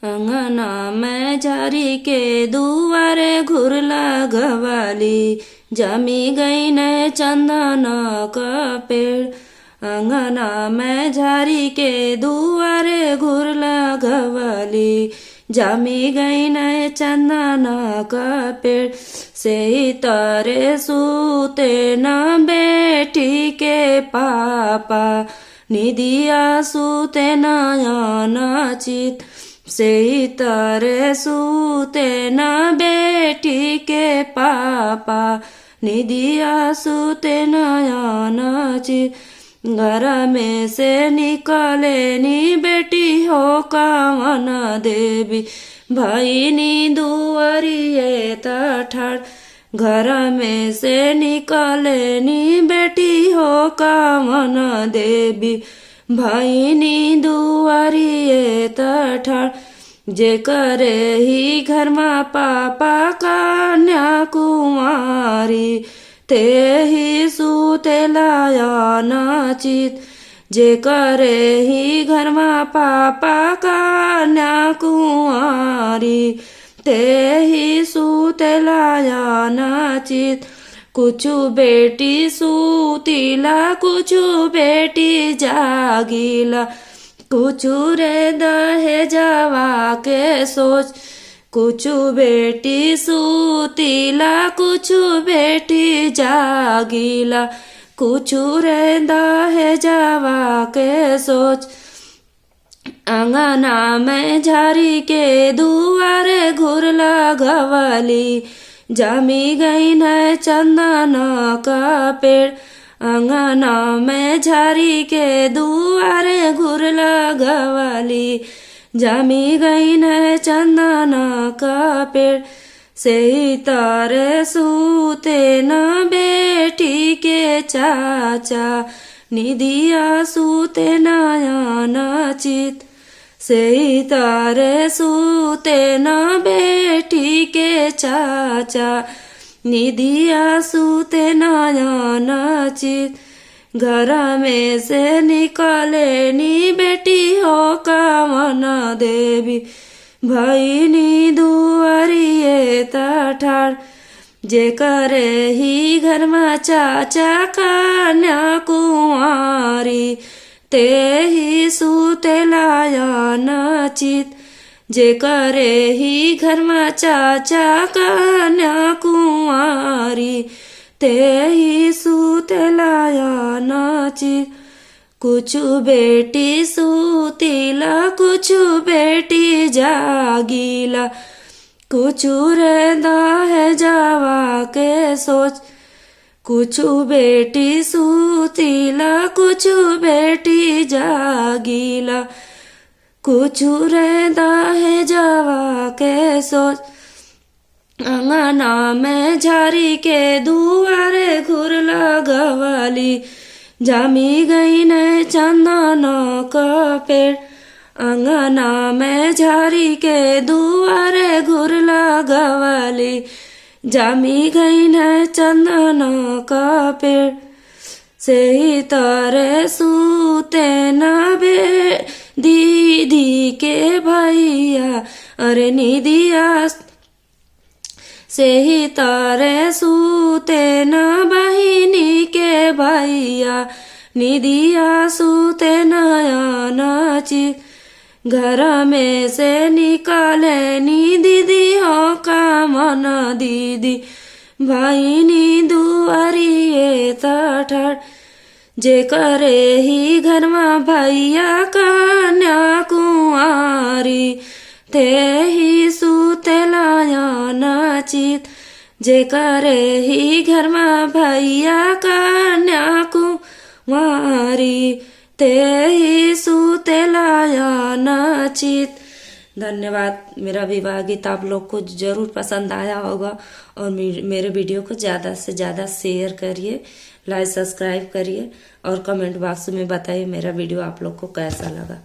अंगना में झारी के दुआरे घुरला घवाली, जमी गई न चंदन का पेड़। अंगना में झारी के दुआरे घुरला घवाली, जमी गई न चंदन का पेड़। से तारे सूते न बेटी के पापा, निदिया सूते नयन चित। से तारे सूते न बेटी के पापा, निदिया सूते नयन चित। घर में से निकले नी बेटी हो कावन देवी, भाई नी दुआरिये ठाड़। घर में से निकले नी बेटी हो कावन देवी, भाई नी दुआरिये ठाड़। जे करे ही घर में पापा कन्या कुमारी, ते ही सूते लायन चित। जे करे ही घर में पापा कन्या कुमारी, ते ही सूते लायन चित। कुछु बेटी सूतीला, कुछु बेटी जागीला, कुछु रे दहेजवा के सोच। कुछु बेटी सूतीला, कुछु बेटी जागीला, कुछु रे दहेजवा के सोच। अंगना में झारी के दुआरे घुरला घवाली, जमी गई न चंदन का पेड़। अंगना में झारी के दुआरे घुरला घवाली, जमी गई न चंदन का पेड़। से तारे सूते न बेटी के चाचा, निदिया सूते नयन चित। से तारे सूते न बेटी के चाचा, निदिया सूते नयन चित। घर में से निकले नी बेटी हो कावन देवी, भाई नी दुआरिये ठाड़। जे करे ही घर में चाचा कन्या कुमारी, ते ही सूते लायन चित। जे करे ही घर में चाचा कन्या कुमारी, ते ही सूते लायन चित। कुछु बेटी सूतीला, कुछु बेटी जागीला, कुछु रे दहेजवा के सोच। कुछु बेटी सूतीला, कुछु बेटी जागीला, कुछु रे दहेजवा के सोच। अंगना में झारी के दुआरे घुरला घवाली, जमी गई न चंदन का पेड़। अंगना में झारी के दुआरे घुरला घवाली, जमी गई न चंदन का पेड़। से तारे सूते न बे दीदी के भैया, अरे निदिया। से तारे सूते न बहिनी के भैया, निदिया सूते नयन चित। घर में से निकाले नी दीदी हो कामन दीदी, भाई नी दुआरिये ठाड़। जे करे ही घर में भैया कन्या कुंवारी, ते ही सूते लायन चित। जे करे ही घर में भैया कन्या कुंवारी, ते ही सूते लायन चित। धन्यवाद। मेरा विवाह गीत आप लोग को जरूर पसंद आया होगा और मेरे वीडियो को ज़्यादा से ज़्यादा शेयर करिए, लाइक सब्सक्राइब करिए और कमेंट बॉक्स में बताइए मेरा वीडियो आप लोग को कैसा लगा।